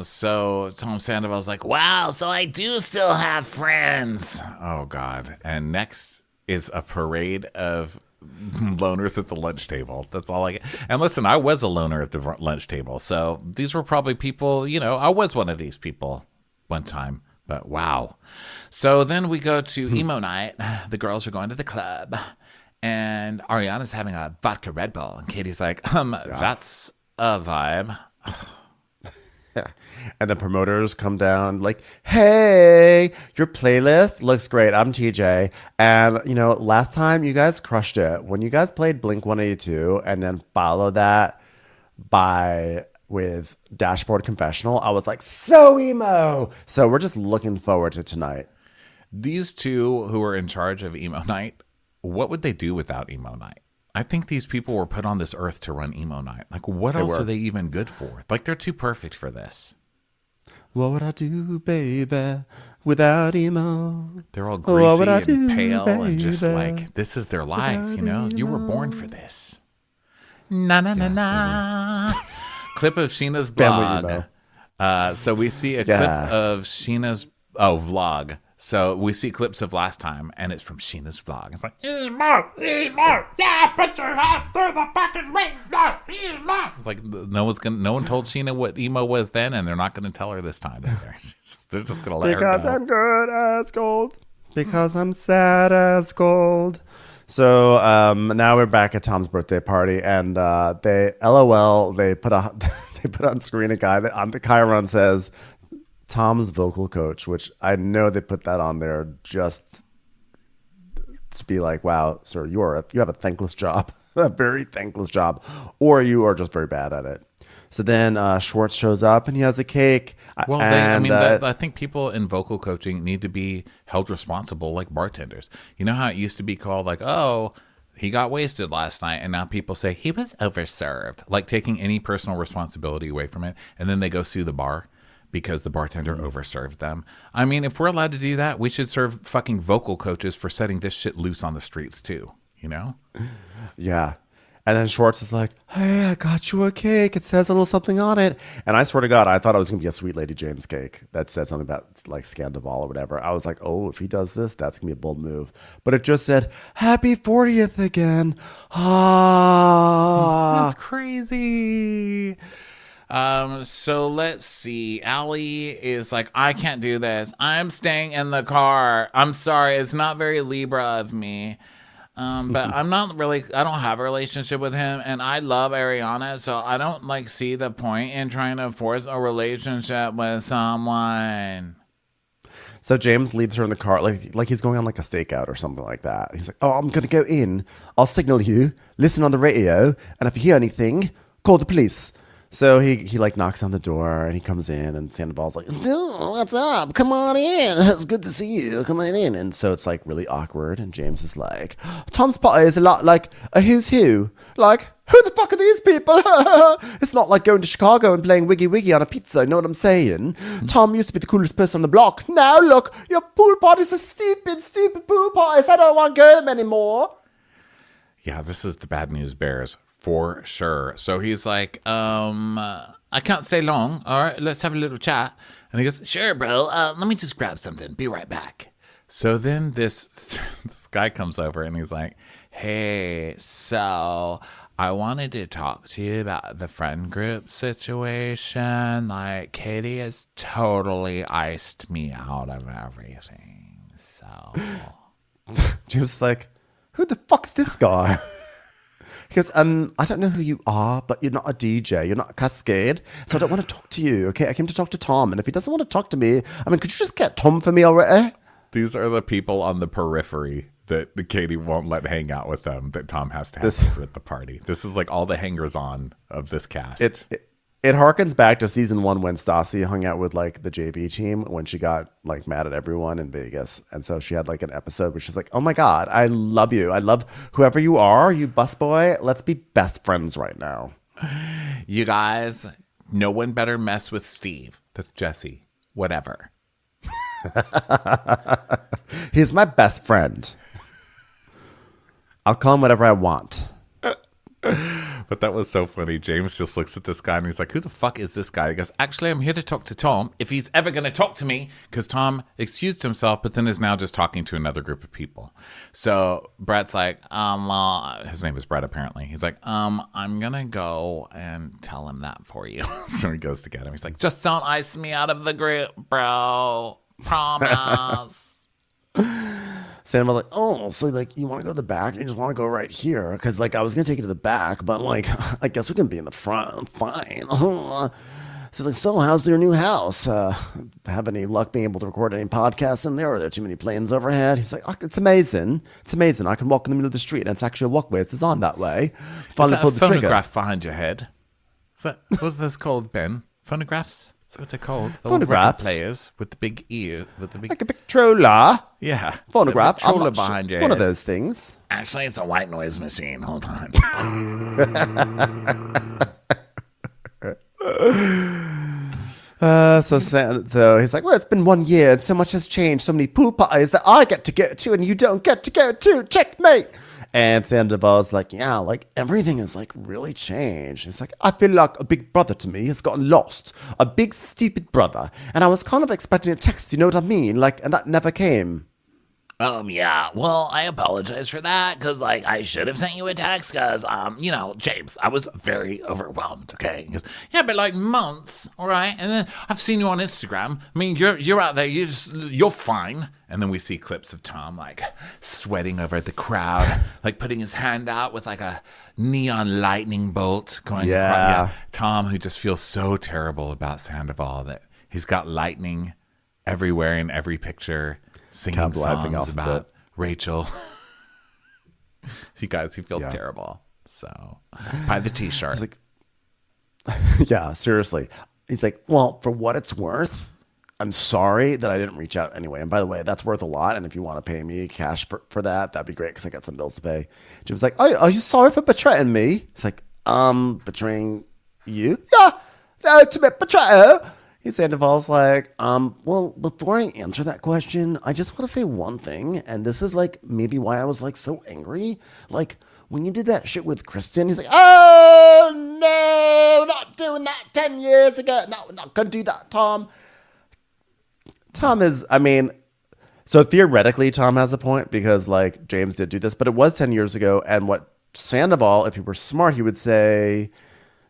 So Tom Sandoval's like, wow, so I do still have friends. Oh, God. And next is a parade of loners at the lunch table. That's all I get. And listen, I was a loner at the lunch table. So these were probably people, I was one of these people one time. But wow. So then we go to emo night. The girls are going to the club. And Ariana's having a vodka Red Bull. And Katie's like, that's a vibe. And the promoters come down like, hey, your playlist looks great. I'm TJ. And, last time you guys crushed it. When you guys played Blink-182 and then followed that with Dashboard Confessional, I was like, so emo. So we're just looking forward to tonight. These two who are in charge of Emo Night, what would they do without Emo Night? I think these people were put on this earth to run Emo Night. Like, what else are they even good for? Like, they're too perfect for this. What would I do, baby, without emo? They're all greasy and pale and just like, this is their life, You were born for this. Na na na na. Clip of Sheena's blog. So we see a clip of Sheena's vlog. So we see clips of last time, and it's from Sheena's vlog. It's like, emo, yeah, put your hand through the fucking window, emo. It's like no one told Sheena what emo was then, and they're not going to tell her this time either. They're just going to let her go. Because I'm good as gold. Because I'm sad as gold. So now we're back at Tom's birthday party, and they put on screen a guy that on the Chiron says Tom's vocal coach, which I know they put that on there just to be like, wow, sir, you have a thankless job, a very thankless job, or you are just very bad at it. So then Schwartz shows up and he has a cake. Well, I think people in vocal coaching need to be held responsible like bartenders. You know how it used to be called like, oh, he got wasted last night, and now people say he was overserved, like taking any personal responsibility away from it, and then they go sue the bar because the bartender overserved them. I mean, if we're allowed to do that, we should serve fucking vocal coaches for setting this shit loose on the streets too, Yeah. And then Schwartz is like, hey, I got you a cake. It says a little something on it. And I swear to God, I thought it was going to be a Sweet Lady Jane's cake that said something about like Sandoval or whatever. I was like, oh, if he does this, that's going to be a bold move. But it just said, happy 40th again. That's crazy. So let's see. Allie is like, I can't do this. I'm staying in the car. I'm sorry. It's not very Libra of me. But I don't have a relationship with him, and I love Ariana, so I don't see the point in trying to force a relationship with someone. So James leaves her in the car, like he's going on like a stakeout or something like that. He's like, oh, I'm going to go in. I'll signal you, listen on the radio, and if you hear anything, call the police. So he knocks on the door and he comes in and Sandoval's like, dude, what's up? Come on in. It's good to see you. Come on in. And so it's like really awkward. And James is like, Tom's party is a lot like a who's who. Like, who the fuck are these people? It's not like going to Chicago and playing Wiggy Wiggy on a pizza. You know what I'm saying? Tom used to be the coolest person on the block. Now look, your pool parties are stupid pool parties. I don't want to go to them anymore. Yeah, this is the bad news bears. For sure. So he's like, I can't stay long. All right, let's have a little chat. And he goes, sure, bro. Let me just grab something. Be right back. So then this guy comes over and he's like, hey, so I wanted to talk to you about the friend group situation. Like, Katie has totally iced me out of everything. So she was like, who the fuck's this guy? Because I don't know who you are, but you're not a DJ. You're not a Cascade. So I don't want to talk to you, okay? I came to talk to Tom. And if he doesn't want to talk to me, could you just get Tom for me already? These are the people on the periphery that Katie won't let hang out with them, that Tom has to have at the party. This is like all the hangers-on of this cast. It harkens back to season 1 when Stassi hung out with like the JV team when she got like mad at everyone in Vegas. And so she had like an episode where she's like, oh my God, I love you. I love whoever you are, you busboy. Let's be best friends right now. You guys, no one better mess with Steve. That's Jesse. Whatever. He's my best friend. I'll call him whatever I want. But that was so funny. James just looks at this guy and he's like, who the fuck is this guy? He goes, actually, I'm here to talk to Tom, if he's ever going to talk to me, because Tom excused himself, but then is now just talking to another group of people. So Brett's like, his name is Brett, apparently. He's like, I'm going to go and tell him that for you. So he goes to get him. He's like, just don't ice me out of the group, bro. Promise. Sandoval's like, oh, so like you want to go to the back? You just want to go right here? Because like I was gonna take you to the back, but like I guess we can be in the front. Fine. So like, so how's your new house? Have any luck being able to record any podcasts in there? Are there too many planes overhead? He's like, oh, it's amazing. It's amazing. I can walk in the middle of the street, and it's actually a walkway. It's designed that way. Finally pulled the trigger. Phonograph behind your head. Is that what are those called, Ben? Phonographs? Is that what they're called? The Phonographs. Players with the big ears, with the big like a Victrola. Yeah, Phonograph. Victrola behind your one head. of those things. Actually, it's a white noise machine. Hold on. So he's like, well, it's been 1 year and so much has changed. So many pool parties that I get to go to and you don't get to go to. Checkmate. And Sandoval's like, yeah, like everything is like really changed. It's like, I feel like a big brother to me has gotten lost. A big stupid brother. And I was kind of expecting a text, you know what I mean? Like, and that never came. Yeah. Well, I apologize for that because, like, I should have sent you a text because, James, I was very overwhelmed. Okay. He goes, yeah, but like months, all right. And then I've seen you on Instagram. I mean, you're out there. You're fine. And then we see clips of Tom like sweating over at the crowd, like putting his hand out with like a neon lightning bolt going. Yeah. Tom, who just feels so terrible about Sandoval that he's got lightning everywhere in every picture. Singing songs about Rachel. You guys, he feels terrible. So buy the t-shirt. Like, yeah, seriously. He's like, well, for what it's worth, I'm sorry that I didn't reach out anyway. And by the way, that's worth a lot. And if you want to pay me cash for that, that'd be great because I got some bills to pay. Jim's like, oh, are you sorry for betraying me? It's like, betraying you? Yeah, the ultimate betrayal. Sandoval's like, well, before I answer that question, I just want to say one thing. And this is like maybe why I was like so angry. Like when you did that shit with Kristen, he's like, oh no, not doing that 10 years ago. No, we're not going to do that, Tom. Tom is, I mean, so theoretically, Tom has a point because like James did do this, but it was 10 years ago. And what Sandoval, if he were smart, he would say,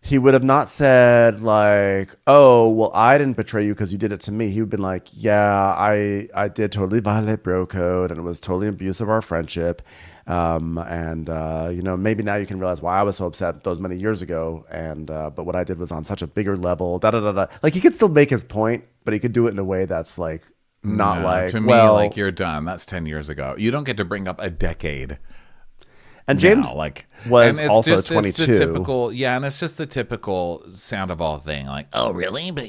he would have not said like, oh, well, I didn't betray you because you did it to me. He would have been like, yeah, I did totally violate bro code and it was totally abuse of our friendship. Maybe now you can realize why I was so upset those many years ago. And but what I did was on such a bigger level. Like he could still make his point, but he could do it in a way that's like not like, to me, like you're done. That's 10 years ago. You don't get to bring up a decade. And James was also 22. It's the typical, and it's just the typical Sandoval thing. Like, oh, really? But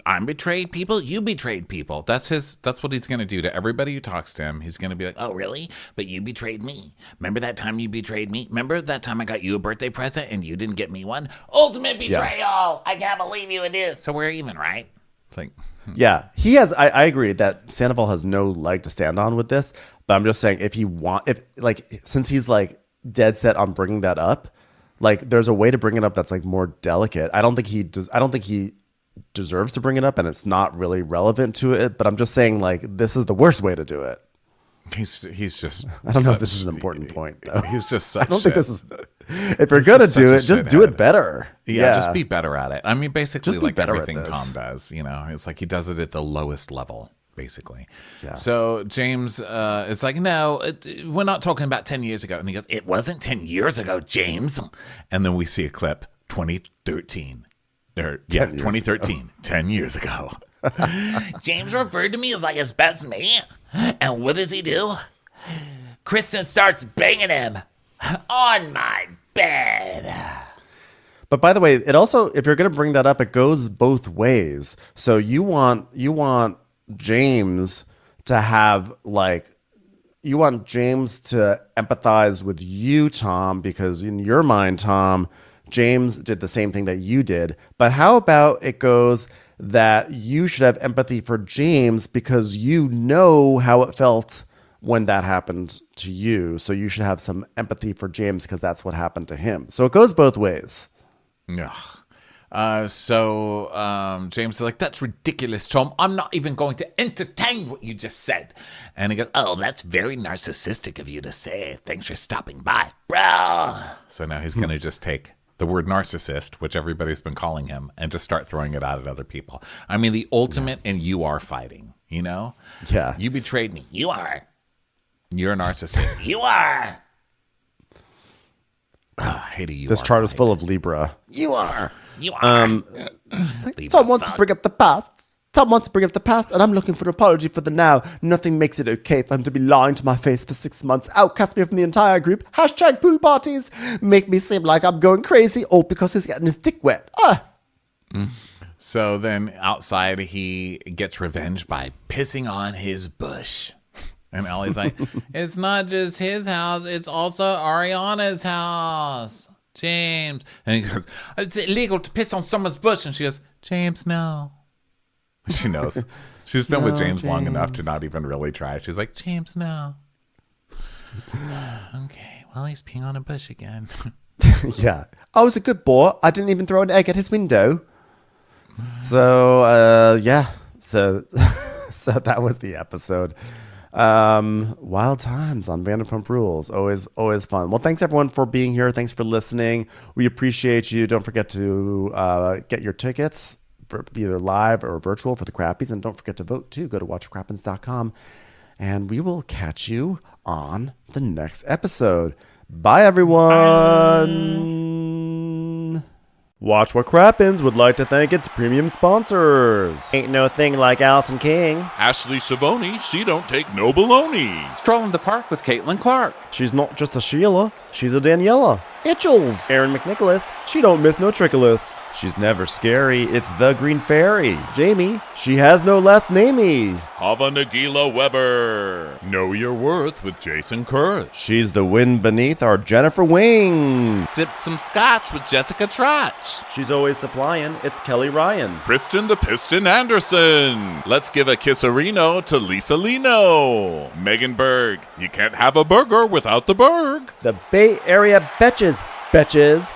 I betrayed people. You betrayed people. That's what he's going to do to everybody who talks to him. He's going to be like, oh, really? But you betrayed me. Remember that time you betrayed me? Remember that time I got you a birthday present and you didn't get me one? Ultimate betrayal. Yeah. I can't believe you did. So we're even, right? It's like, yeah, he has. I agree that Sandoval has no leg to stand on with this. But I'm just saying, since he's like dead set on bringing that up, like there's a way to bring it up that's like more delicate. I don't think he deserves to bring it up, and it's not really relevant to it. But I'm just saying, like, this is the worst way to do it. He's just. I don't know if this is an important point, though. He's just such. I don't think this is. If you're gonna do it, just do it better. Yeah, just be better at it. I mean, basically, like everything Tom does. You know, it's like he does it at the lowest level. Basically. Yeah. So James is like, no, we're not talking about 10 years ago. And he goes, it wasn't 10 years ago, James. And then we see a clip, 2013. 2013, 10 years ago. James referred to me as like his best man. And what does he do? Kristen starts banging him on my bed. But by the way, it also, if you're going to bring that up, it goes both ways. So you want James to have you want James to empathize with you, Tom, because in your mind, Tom, James did the same thing that you did. But how about it goes that you should have empathy for James because you know how it felt when that happened to you. So you should have some empathy for James because that's what happened to him. So it goes both ways. Yeah. James is like, that's ridiculous, Tom. I'm not even going to entertain what you just said. And he goes, oh, that's very narcissistic of you to say. Thanks for stopping by, bro. So now he's going to just take the word narcissist, which everybody's been calling him, and just start throwing it out at other people. I mean, the ultimate and you are fighting, you know? Yeah. You betrayed me. You are. You're a narcissist. You are. I hate you. This chart is full of Libra. You are. You are. Tom wants to bring up the past. Tom wants to bring up the past, and I'm looking for an apology for the now. Nothing makes it okay for him to be lying to my face for 6 months. Outcast me from the entire group. Hashtag pool parties. Make me seem like I'm going crazy, all because he's getting his dick wet. So then outside, he gets revenge by pissing on his bush. And Ellie's like, it's not just his house, it's also Ariana's house. James. And he goes, it's illegal to piss on someone's bush. And she goes, James, no. She knows. She's been with James long enough to not even really try. She's like, James, no. Okay, well, he's peeing on a bush again. Yeah. I was a good boy. I didn't even throw an egg at his window. So, yeah. So that was the episode. Wild times on Vanderpump Rules. Always fun. Well, thanks everyone for being here. Thanks for listening. We appreciate you. Don't forget to get your tickets for either live or virtual for the Crappies, and don't forget to vote too. Go to watchcrappens.com, and we will catch you on the next episode. Bye everyone. Watch What Crappens would like to thank its premium sponsors. Ain't no thing like Allison King. Ashley Savoni, she don't take no baloney. Strolling the park with Caitlin Clark. She's not just a Sheila, she's a Daniela. Itchels. Aaron McNicholas, she don't miss no trickolas. She's never scary, it's the Green Fairy. Jamie, she has no last namey. Hava Nagila Weber. Know your worth with Jason Kurth. She's the wind beneath our Jennifer Wing. Sip some scotch with Jessica Trotch. She's always supplying, it's Kelly Ryan. Kristen the Piston Anderson. Let's give a kisserino to Lisa Lino. Megan Berg. You can't have a burger without the Berg. The Bay Area Betches.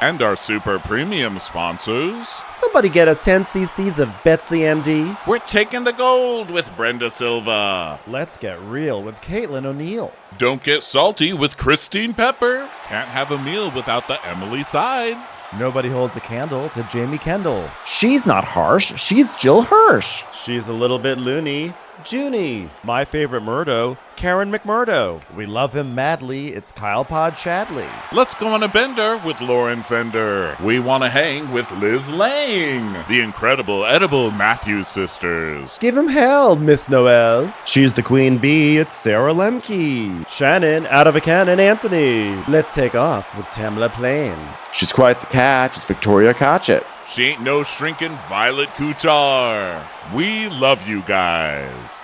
And our super premium sponsors. Somebody get us 10 cc's of Betsy MD. We're taking the gold with Brenda Silva. Let's get real with Caitlin O'Neill. Don't get salty with Christine Pepper. Can't have a meal without the Emily Sides. Nobody holds a candle to Jamie Kendall. She's not harsh, she's Jill Hirsch. She's a little bit loony. Junie. My favorite Murdo, Karen McMurdo. We love him madly, it's Kyle Pod Shadley. Let's go on a bender with Lauren Fender. We want to hang with Liz Lang. The incredible edible Matthews sisters. Give him hell, Miss Noel. She's the queen bee, it's Sarah Lemke. Shannon, out of a cannon, Anthony. Let's take off with Tamla Plain. She's quite the catch, it's Victoria Cotchett. She ain't no shrinking Violet Kuchar. We love you guys.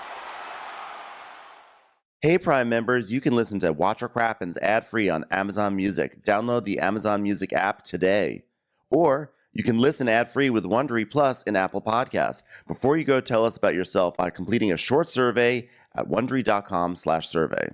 Hey Prime members, you can listen to Watch What Crappens ad-free on Amazon Music. Download the Amazon Music app today. Or you can listen ad-free with Wondery Plus in Apple Podcasts. Before you go, tell us about yourself by completing a short survey at Wondery.com/survey.